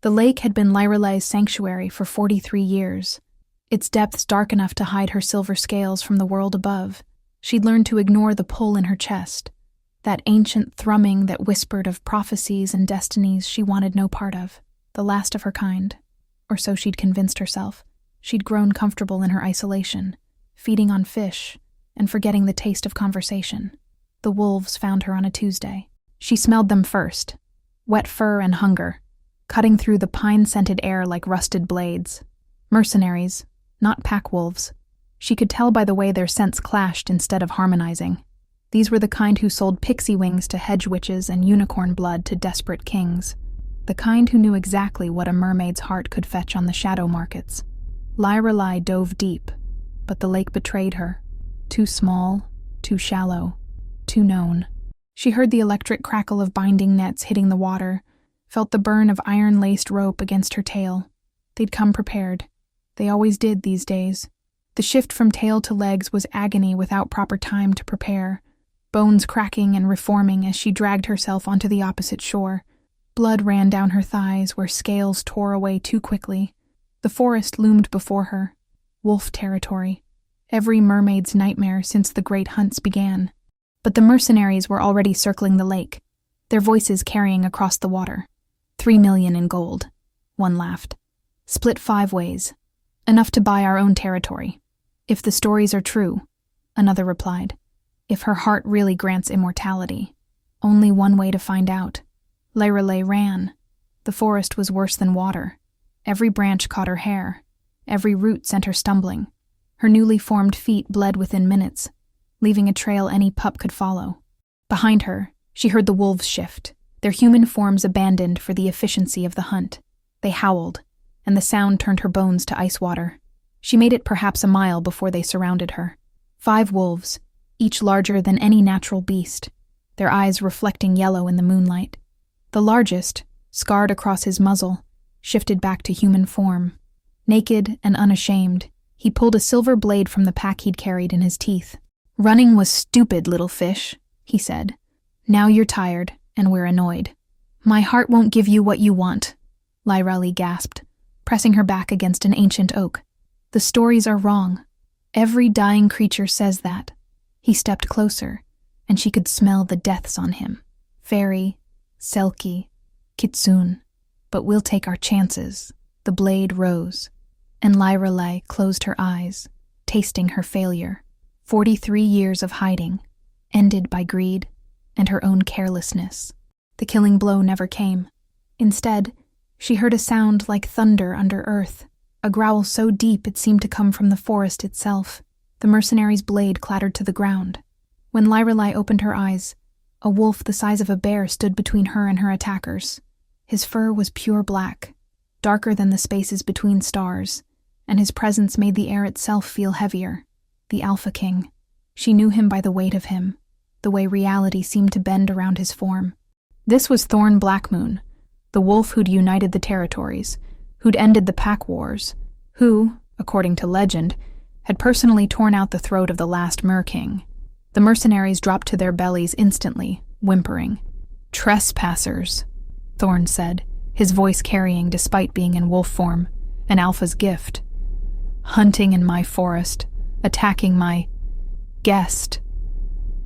The lake had been Lyralei's sanctuary for 43 years, its depths dark enough to hide her silver scales from the world above. She'd learned to ignore the pull in her chest, that ancient thrumming that whispered of prophecies and destinies she wanted no part of, the last of her kind. Or so she'd convinced herself. She'd grown comfortable in her isolation, feeding on fish and forgetting the taste of conversation. The wolves found her on a Tuesday. She smelled them first, wet fur and hunger, cutting through the pine-scented air like rusted blades. Mercenaries, not pack wolves. She could tell by the way their scents clashed instead of harmonizing. These were the kind who sold pixie wings to hedge witches and unicorn blood to desperate kings. The kind who knew exactly what a mermaid's heart could fetch on the shadow markets. Lyralei dove deep, but the lake betrayed her. Too small, too shallow, too known. She heard the electric crackle of binding nets hitting the water, felt the burn of iron-laced rope against her tail. They'd come prepared. They always did these days. The shift from tail to legs was agony without proper time to prepare, bones cracking and reforming as she dragged herself onto the opposite shore. Blood ran down her thighs where scales tore away too quickly. The forest loomed before her. Wolf territory. Every mermaid's nightmare since the great hunts began. But the mercenaries were already circling the lake, their voices carrying across the water. 3 million in gold. One laughed. Split 5 ways. Enough to buy our own territory. If the stories are true, another replied. If her heart really grants immortality. Only one way to find out. Lyralei ran. The forest was worse than water. Every branch caught her hair. Every root sent her stumbling. Her newly formed feet bled within minutes, leaving a trail any pup could follow. Behind her, she heard the wolves shift, their human forms abandoned for the efficiency of the hunt. They howled, and the sound turned her bones to ice water. She made it perhaps a mile before they surrounded her. 5 wolves, each larger than any natural beast, their eyes reflecting yellow in the moonlight. The largest, scarred across his muzzle, shifted back to human form. Naked and unashamed, he pulled a silver blade from the pack he'd carried in his teeth. "Running was stupid, little fish," he said. "Now you're tired, and we're annoyed." "My heart won't give you what you want," Lyralei gasped, pressing her back against an ancient oak. "The stories are wrong. Every dying creature says that." He stepped closer, and she could smell the deaths on him. Fairy, Selkie, Kitsune. "But we'll take our chances." The blade rose, and Lyralei closed her eyes, tasting her failure. 43 years of hiding, ended by greed and her own carelessness. The killing blow never came. Instead, she heard a sound like thunder under earth, a growl so deep it seemed to come from the forest itself. The mercenary's blade clattered to the ground. When Lyralei opened her eyes, a wolf the size of a bear stood between her and her attackers. His fur was pure black, darker than the spaces between stars, and his presence made the air itself feel heavier. The Alpha King. She knew him by the weight of him, the way reality seemed to bend around his form. This was Thorn Blackmoon, the wolf who'd united the territories, who'd ended the pack wars, who, according to legend, had personally torn out the throat of the last Mer-King. The mercenaries dropped to their bellies instantly, whimpering. "Trespassers," Thorn said, his voice carrying despite being in wolf form, an alpha's gift. "Hunting in my forest, attacking my guest."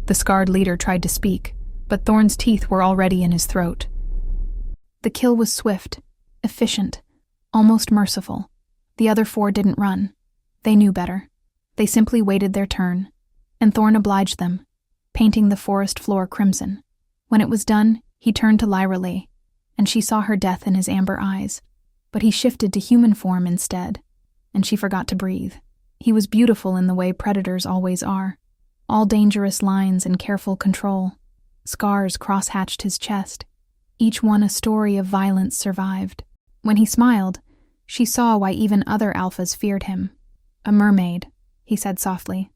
The scarred leader tried to speak, but Thorn's teeth were already in his throat. The kill was swift, efficient, almost merciful. The other 4 didn't run. They knew better. They simply waited their turn, and Thorn obliged them, painting the forest floor crimson. When it was done, he turned to Lyralei, and she saw her death in his amber eyes, but he shifted to human form instead, and she forgot to breathe. He was beautiful in the way predators always are, all dangerous lines and careful control. Scars cross-hatched his chest, each one a story of violence survived. When he smiled, she saw why even other alphas feared him. "A mermaid," he said softly.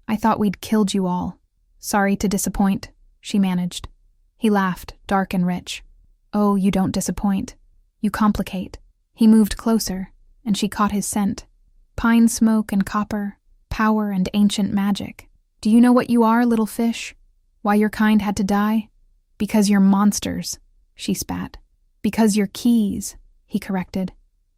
"I thought we'd killed you all. Sorry to disappoint," she managed. He laughed, dark and rich. "Oh, you don't disappoint. You complicate." He moved closer, and she caught his scent. Pine smoke and copper, power and ancient magic. "Do you know what you are, little fish? Why your kind had to die? Because you're monsters," she spat. "Because you're keys," he corrected.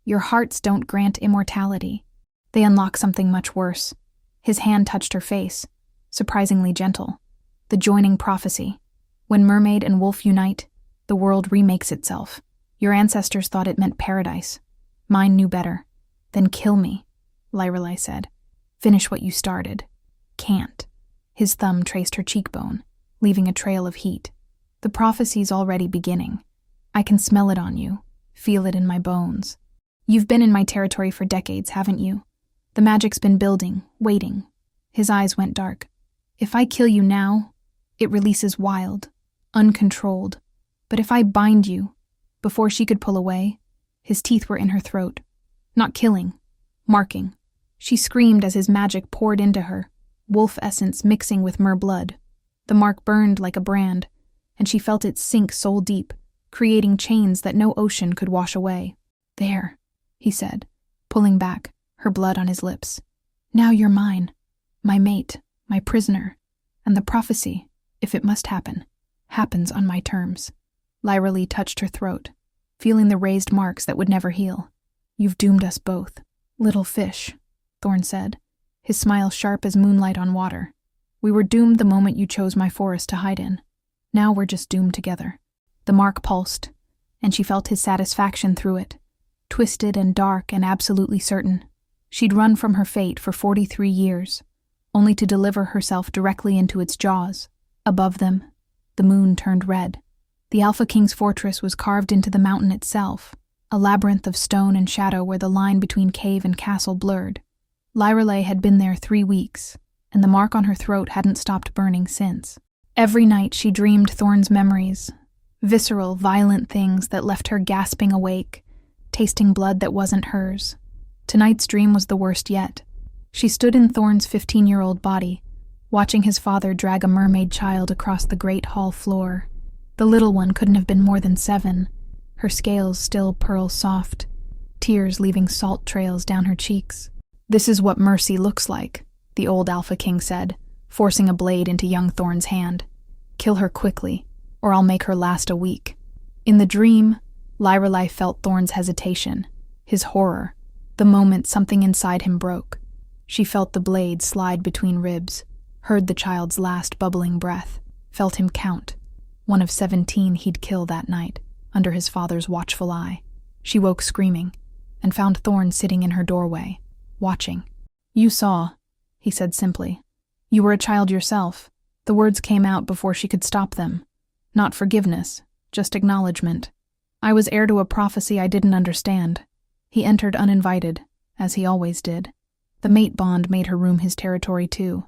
Your hearts don't grant immortality. They unlock something much worse. His hand touched her face, surprisingly gentle. The joining prophecy. When mermaid and wolf unite, the world remakes itself. Your ancestors thought it meant paradise. Mine knew better. Then kill me, Lyrelai said. Finish what you started. Can't. His thumb traced her cheekbone, leaving a trail of heat. The prophecy's already beginning. I can smell it on you, feel it in my bones. You've been in my territory for decades, haven't you? The magic's been building, waiting. His eyes went dark. If I kill you now, it releases wild, uncontrolled. But if I bind you, before she could pull away, his teeth were in her throat. Not killing, marking. She screamed as his magic poured into her, wolf essence mixing with mer blood. The mark burned like a brand, and she felt it sink soul deep, creating chains that no ocean could wash away. There, he said, pulling back, her blood on his lips. Now you're mine, my mate, my prisoner, and the prophecy, if it must happen, happens on my terms. Lyrelai touched her throat, feeling the raised marks that would never heal. You've doomed us both. Little fish, Thorn said, his smile sharp as moonlight on water. We were doomed the moment you chose my forest to hide in. Now we're just doomed together. The mark pulsed, and she felt his satisfaction through it, twisted and dark and absolutely certain. She'd run from her fate for 43 years, only to deliver herself directly into its jaws. Above them, the moon turned red. The Alpha King's fortress was carved into the mountain itself, a labyrinth of stone and shadow where the line between cave and castle blurred. Lyrelai had been there 3 weeks, and the mark on her throat hadn't stopped burning since. Every night she dreamed Thorn's memories, visceral, violent things that left her gasping awake, tasting blood that wasn't hers. Tonight's dream was the worst yet. She stood in Thorn's 15-year-old body, watching his father drag a mermaid child across the great hall floor. The little one couldn't have been more than 7, her scales still pearl soft, tears leaving salt trails down her cheeks. This is what mercy looks like, the old Alpha King said, forcing a blade into young Thorn's hand. Kill her quickly, or I'll make her last a week. In the dream, Lyrelai felt Thorn's hesitation, his horror, the moment something inside him broke. She felt the blade slide between ribs, heard the child's last bubbling breath, felt him count. One of 17 he'd kill that night, under his father's watchful eye. She woke screaming, and found Thorn sitting in her doorway, watching. You saw, he said simply. You were a child yourself. The words came out before she could stop them. Not forgiveness, just acknowledgement. I was heir to a prophecy I didn't understand. He entered uninvited, as he always did. The mate bond made her room his territory too.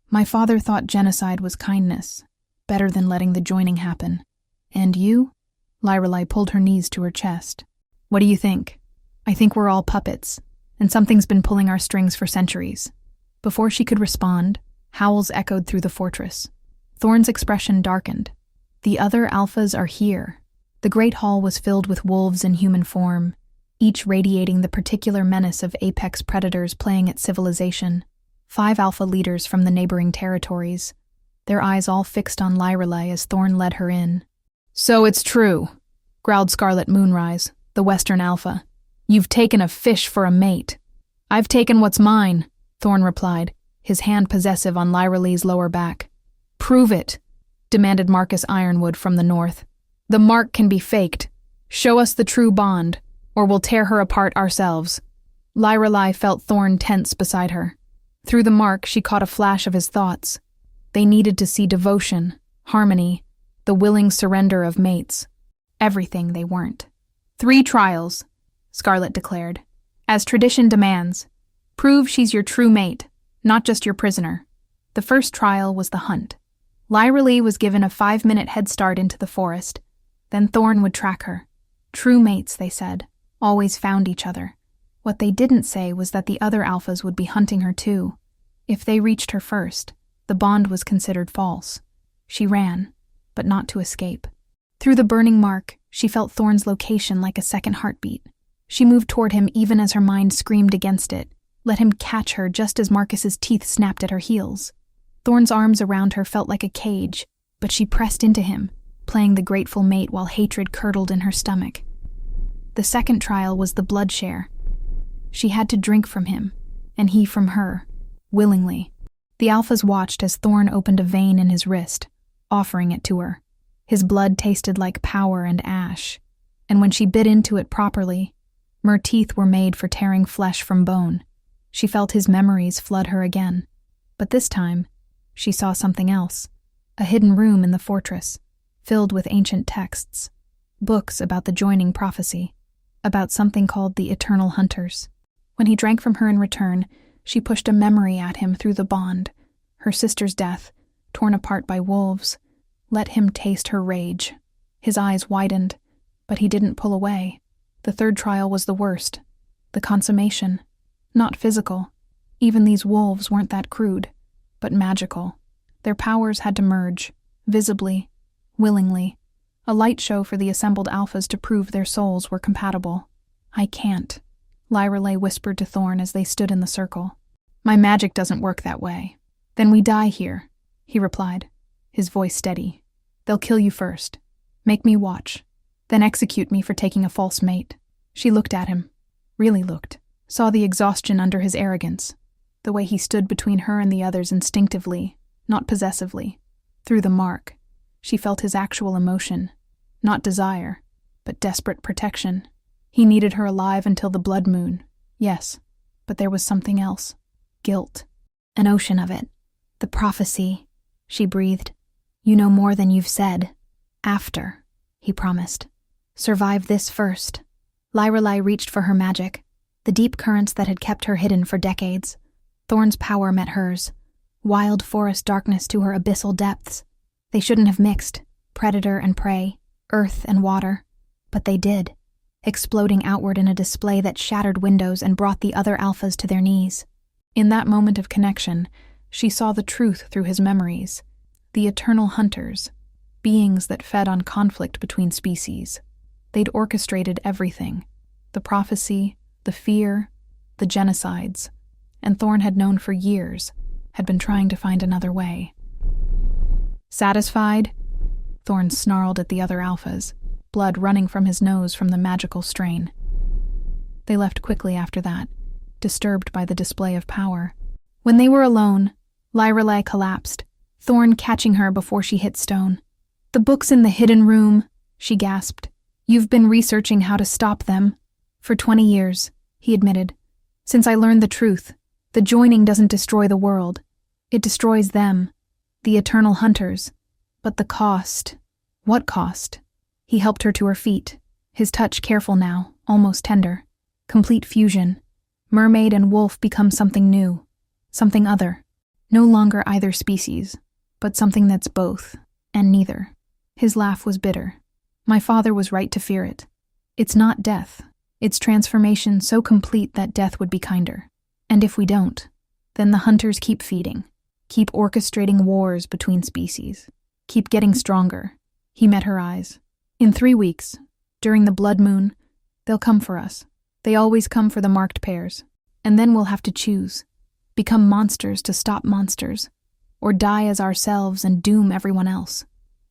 My father thought genocide was kindness, better than letting the joining happen. And you? Lyrelai pulled her knees to her chest. What do you think? I think we're all puppets, and something's been pulling our strings for centuries. Before she could respond, howls echoed through the fortress. Thorn's expression darkened. The other alphas are here. The great hall was filled with wolves in human form, each radiating the particular menace of apex predators playing at civilization. 5 alpha leaders from the neighboring territories, their eyes all fixed on Lyrelai as Thorn led her in. So it's true, growled Scarlet Moonrise, the Western Alpha. You've taken a fish for a mate. I've taken what's mine, Thorn replied, his hand possessive on Lyrelai's lower back. Prove it, demanded Marcus Ironwood from the north. The mark can be faked. Show us the true bond, or we'll tear her apart ourselves. Lyrelai felt Thorn tense beside her. Through the mark, she caught a flash of his thoughts. They needed to see devotion, harmony, the willing surrender of mates. Everything they weren't. 3 trials, Scarlet declared. As tradition demands, prove she's your true mate, not just your prisoner. The first trial was the hunt. Lyrelai was given a 5-minute head start into the forest. Then Thorn would track her. True mates, they said, always found each other. What they didn't say was that the other alphas would be hunting her too. If they reached her first, the bond was considered false. She ran, but not to escape. Through the burning mark, she felt Thorn's location like a second heartbeat. She moved toward him even as her mind screamed against it, let him catch her just as Marcus's teeth snapped at her heels. Thorn's arms around her felt like a cage, but she pressed into him, playing the grateful mate while hatred curdled in her stomach. The second trial was the blood share. She had to drink from him, and he from her, willingly. The alphas watched as Thorn opened a vein in his wrist, offering it to her. His blood tasted like power and ash, and when she bit into it properly, Mer teeth were made for tearing flesh from bone. She felt his memories flood her again. But this time, she saw something else. A hidden room in the fortress, filled with ancient texts. Books about the joining prophecy. About something called the Eternal Hunters. When he drank from her in return, she pushed a memory at him through the bond. Her sister's death, torn apart by wolves. Let him taste her rage. His eyes widened, but he didn't pull away. The third trial was the worst. The consummation. Not physical. Even these wolves weren't that crude, but magical. Their powers had to merge, visibly, willingly. A light show for the assembled alphas to prove their souls were compatible. "I can't," Lyrelay whispered to Thorn as they stood in the circle. "My magic doesn't work that way." "Then we die here," he replied, his voice steady. "They'll kill you first. Make me watch. Then execute me for taking a false mate." She looked at him. Really looked. Saw the exhaustion under his arrogance. The way he stood between her and the others instinctively, not possessively. Through the mark, she felt his actual emotion. Not desire, but desperate protection. He needed her alive until the blood moon. Yes, but there was something else. Guilt. An ocean of it. "The prophecy," she breathed. "You know more than you've said." "After," he promised. "Survive this first." Lyrelay reached for her magic, the deep currents that had kept her hidden for decades. Thorn's power met hers. Wild forest darkness to her abyssal depths. They shouldn't have mixed, predator and prey, earth and water. But they did, exploding outward in a display that shattered windows and brought the other alphas to their knees. In that moment of connection, she saw the truth through his memories. The eternal hunters, beings that fed on conflict between species. They'd orchestrated everything. The prophecy, the fear, the genocides. And Thorn had known for years, had been trying to find another way. "Satisfied?" Thorn snarled at the other alphas, blood running from his nose from the magical strain. They left quickly after that, disturbed by the display of power. When they were alone, Lyrelay collapsed, Thorn catching her before she hit stone. "The book's in the hidden room," she gasped. "You've been researching how to stop them." "For 20 years, he admitted. "Since I learned the truth. The joining doesn't destroy the world. It destroys them, the eternal hunters. But the cost." "What cost?" He helped her to her feet, his touch careful now, almost tender. "Complete fusion. Mermaid and wolf become something new, something other. No longer either species, but something that's both, and neither." His laugh was bitter. "My father was right to fear it. It's not death. It's transformation so complete that death would be kinder. And if we don't, then the hunters keep feeding, keep orchestrating wars between species, keep getting stronger." He met her eyes. "In 3 weeks, during the blood moon, they'll come for us. They always come for the marked pairs. And then we'll have to choose. Become monsters to stop monsters, or die as ourselves and doom everyone else."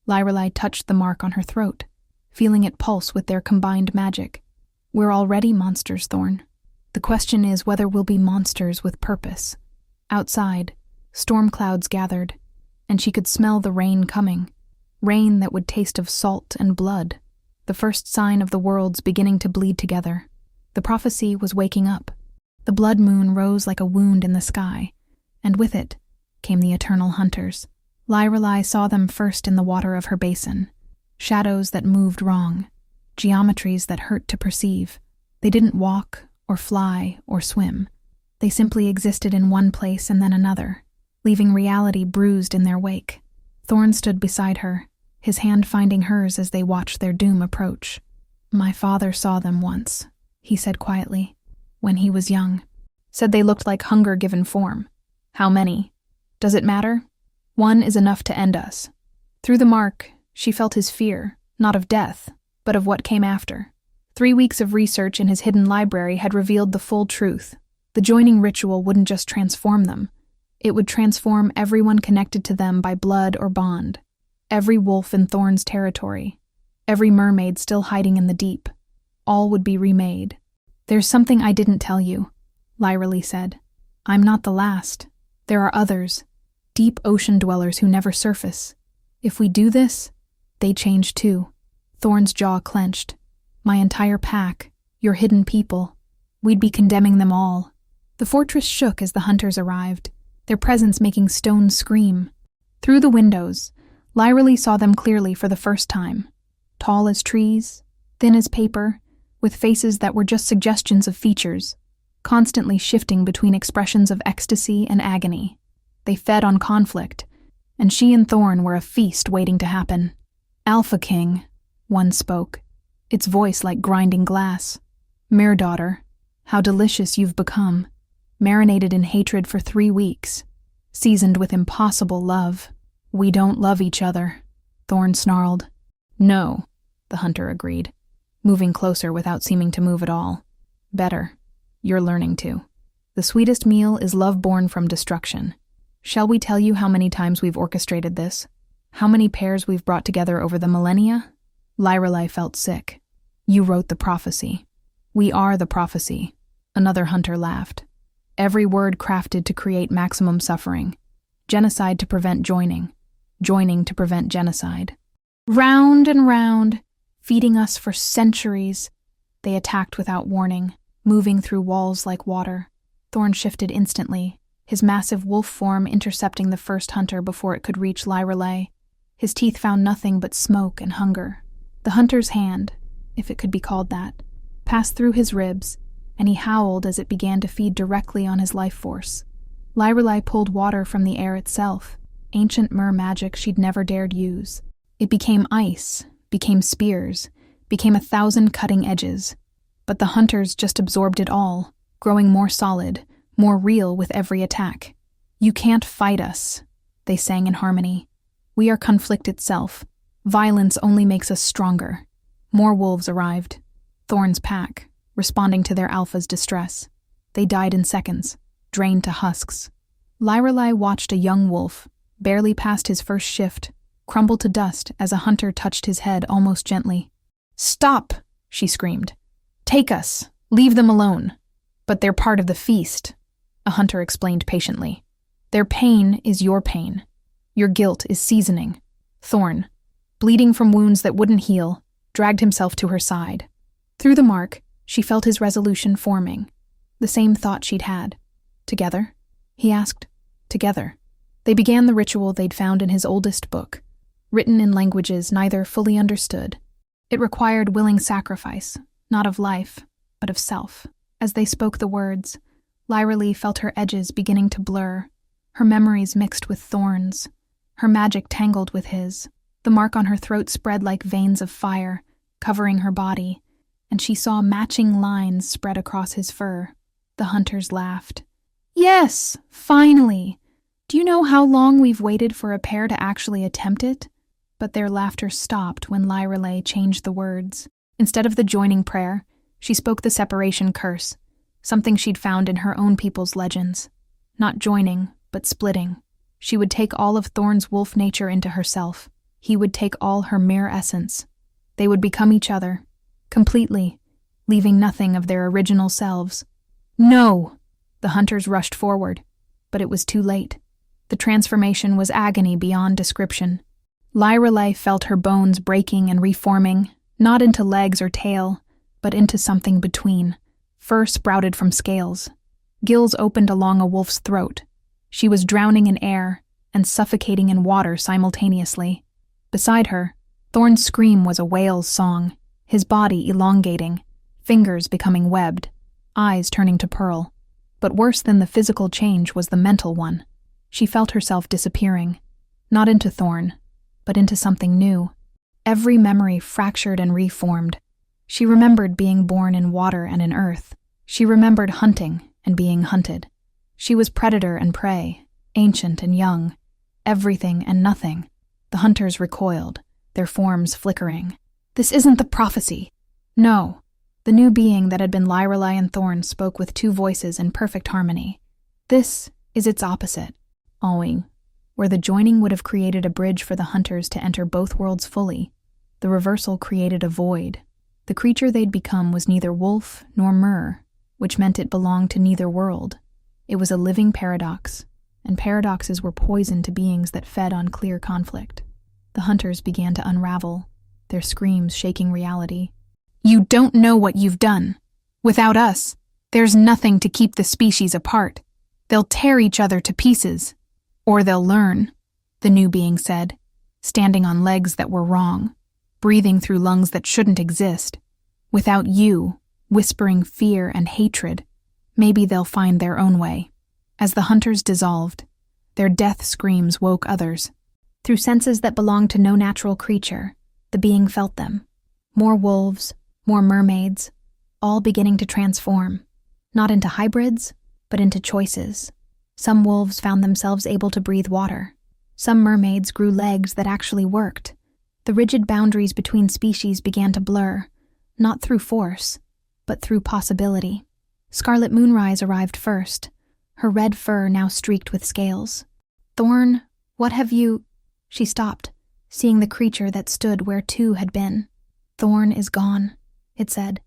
Lyrelay touched the mark on her throat, feeling it pulse with their combined magic. "We're already monsters, Thorn. The question is whether we'll be monsters with purpose." Outside, storm clouds gathered, and she could smell the rain coming. Rain that would taste of salt and blood. The first sign of the worlds beginning to bleed together. The prophecy was waking up. The blood moon rose like a wound in the sky, and with it came the eternal hunters. Lyrelay saw them first in the water of her basin. Shadows that moved wrong. Geometries that hurt to perceive. They didn't walk, or fly, or swim. They simply existed in one place and then another, leaving reality bruised in their wake. Thorn stood beside her, his hand finding hers as they watched their doom approach. "My father saw them once," he said quietly, "when he was young. Said they looked like hunger given form. How many? Does it matter? One is enough to end us." Through the mark, she felt his fear, not of death, but of what came after. 3 weeks of research in his hidden library had revealed the full truth. The joining ritual wouldn't just transform them. It would transform everyone connected to them by blood or bond. Every wolf in Thorn's territory. Every mermaid still hiding in the deep. all would be remade. "There's something I didn't tell you," Lyra said. "I'm not the last. There are others, deep ocean dwellers who never surface. If we do this, they change too." Thorn's jaw clenched. "My entire pack, your hidden people. We'd be condemning them all." The fortress shook as the hunters arrived, their presence making stones scream. Through the windows, Lyra saw them clearly for the first time. Tall as trees, thin as paper, with faces that were just suggestions of features, constantly shifting between expressions of ecstasy and agony. They fed on conflict, and she and Thorn were a feast waiting to happen. "Alpha King," one spoke, its voice like grinding glass. "Mare Daughter, how delicious you've become, marinated in hatred for 3 weeks, seasoned with impossible love." "We don't love each other," Thorn snarled. "No," the hunter agreed, moving closer without seeming to move at all. "Better. You're learning to. The sweetest meal is love born from destruction. Shall we tell you how many times we've orchestrated this? How many pairs we've brought together over the millennia?" Lyra felt sick. "You wrote the prophecy." "We are the prophecy," another hunter laughed. "Every word crafted to create maximum suffering. Genocide to prevent joining. Joining to prevent genocide. Round and round, feeding us for centuries." They attacked without warning, moving through walls like water. Thorn shifted instantly, his massive wolf form intercepting the first hunter before it could reach Lyra. His teeth found nothing but smoke and hunger. The hunter's hand, if it could be called that, passed through his ribs, and he howled as it began to feed directly on his life force. Lyra pulled water from the air itself, ancient mer magic she'd never dared use. It became ice, became spears, became 1,000 cutting edges. But the hunters just absorbed it all, growing more solid, more real with every attack. "You can't fight us," they sang in harmony. "We are conflict itself. Violence only makes us stronger." More wolves arrived. Thorn's pack, responding to their alpha's distress. They died in seconds, drained to husks. Lyra watched a young wolf, barely past his first shift, crumble to dust as a hunter touched his head almost gently. "Stop!" she screamed. "Take us! Leave them alone!" "But they're part of the feast," a hunter explained patiently. "Their pain is your pain. Your guilt is seasoning." Thorn, bleeding from wounds that wouldn't heal, dragged himself to her side. Through the mark, she felt his resolution forming. The same thought she'd had. "Together?" he asked. "Together." They began the ritual they'd found in his oldest book, written in languages neither fully understood. It required willing sacrifice, not of life, but of self. As they spoke the words, Lyra felt her edges beginning to blur, her memories mixed with Thorn's, her magic tangled with his. The mark on her throat spread like veins of fire, covering her body, and she saw matching lines spread across his fur. The hunters laughed. "Yes, finally! Do you know how long we've waited for a pair to actually attempt it?" But their laughter stopped when Lyra changed the words. Instead of the joining prayer, she spoke the separation curse, something she'd found in her own people's legends. Not joining, but splitting. She would take all of Thorn's wolf nature into herself. He would take all her mere essence. They would become each other, completely, leaving nothing of their original selves. "No!" The hunters rushed forward, but it was too late. The transformation was agony beyond description. Lyra felt her bones breaking and reforming, not into legs or tail, but into something between. Fur sprouted from scales. Gills opened along a wolf's throat. She was drowning in air and suffocating in water simultaneously. Beside her, Thorn's scream was a whale's song, his body elongating, fingers becoming webbed, eyes turning to pearl. But worse than the physical change was the mental one. She felt herself disappearing, not into Thorn, but into something new. Every memory fractured and reformed. She remembered being born in water and in earth. She remembered hunting and being hunted. She was predator and prey, ancient and young, everything and nothing. The hunters recoiled, their forms flickering. "This isn't the prophecy." No. The new being that had been Lyra and Thorn spoke with two voices in perfect harmony. "This is its opposite. Alwing, where the joining would have created a bridge for the hunters to enter both worlds fully, the reversal created a void, The creature they'd become was neither wolf nor mer, which meant it belonged to neither world. It was a living paradox, and paradoxes were poison to beings that fed on clear conflict. The hunters began to unravel, their screams shaking reality. "You don't know what you've done. Without us, there's nothing to keep the species apart. They'll tear each other to pieces. Or they'll learn," the new being said, standing on legs that were wrong, breathing through lungs that shouldn't exist. "Without you, whispering fear and hatred, maybe they'll find their own way." As the hunters dissolved, their death screams woke others. Through senses that belonged to no natural creature, the being felt them. More wolves, more mermaids, all beginning to transform, not into hybrids, but into choices. Some wolves found themselves able to breathe water. Some mermaids grew legs that actually worked. The rigid boundaries between species began to blur, not through force, but through possibility. Scarlet Moonrise arrived first, her red fur now streaked with scales. "Thorn, what have you—" She stopped, seeing the creature that stood where two had been. "Thorn is gone," it said.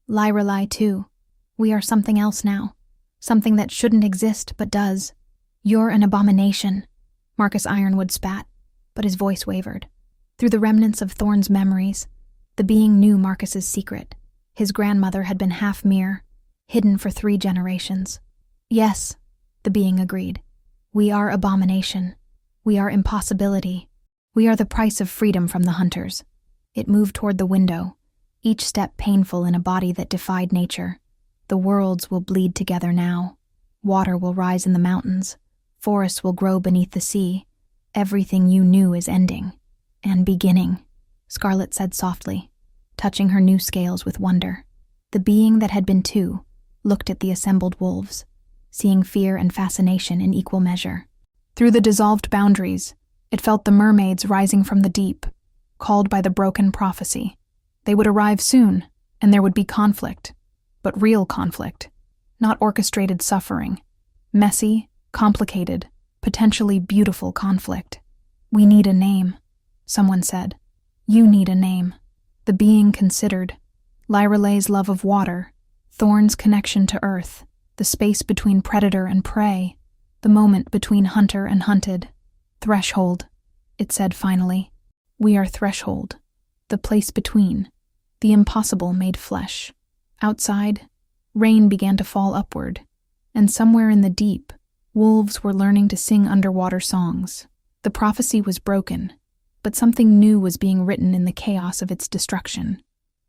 "Lyrelai too. We are something else now. Something that shouldn't exist but does." "You're an abomination," Marcus Ironwood spat, but his voice wavered. Through the remnants of Thorn's memories, the being knew Marcus's secret. His grandmother had been half mere, hidden for 3 generations. "Yes," the being agreed. "We are abomination. We are impossibility. We are the price of freedom from the hunters." It moved toward the window, each step painful in a body that defied nature. "The worlds will bleed together now. Water will rise in the mountains. Forests will grow beneath the sea. Everything you knew is ending. And beginning," Scarlet said softly, touching her new scales with wonder. The being that had been 2 looked at the assembled wolves, seeing fear and fascination in equal measure. Through the dissolved boundaries, it felt the mermaids rising from the deep, called by the broken prophecy. They would arrive soon, and there would be conflict, but real conflict, not orchestrated suffering. Messy, complicated, potentially beautiful conflict. "We need a name," someone said. "You need a name." The being considered. Lyrelai's love of water, Thorn's connection to earth, the space between predator and prey, the moment between hunter and hunted. "Threshold," it said finally. "We are threshold, the place between, the impossible made flesh." Outside, rain began to fall upward, and somewhere in the deep, wolves were learning to sing underwater songs. The prophecy was broken, but something new was being written in the chaos of its destruction.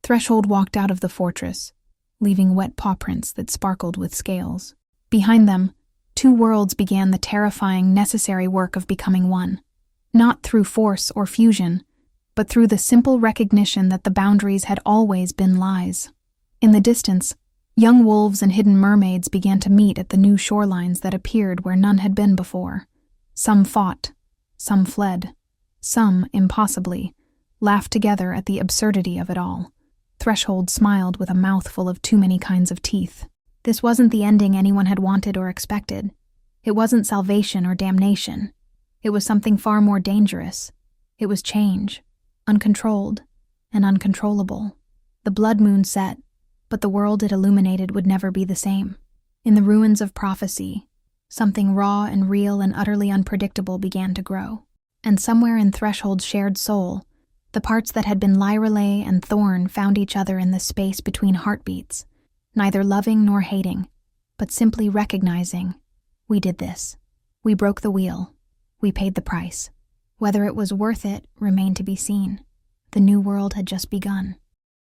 Threshold walked out of the fortress, leaving wet paw prints that sparkled with scales. Behind them, 2 worlds began the terrifying, necessary work of becoming one. Not through force or fusion, but through the simple recognition that the boundaries had always been lies. In the distance, young wolves and hidden mermaids began to meet at the new shorelines that appeared where none had been before. Some fought, some fled, some, impossibly, laughed together at the absurdity of it all. Threshold smiled with a mouth full of too many kinds of teeth. This wasn't the ending anyone had wanted or expected. It wasn't salvation or damnation. It was something far more dangerous. It was change, uncontrolled and uncontrollable. The blood moon set, but the world it illuminated would never be the same. In the ruins of prophecy, something raw and real and utterly unpredictable began to grow. And somewhere in Threshold's shared soul, the parts that had been Lyrelai and Thorn found each other in the space between heartbeats, neither loving nor hating, but simply recognizing, we did this. We broke the wheel. We paid the price. Whether it was worth it remained to be seen. The new world had just begun.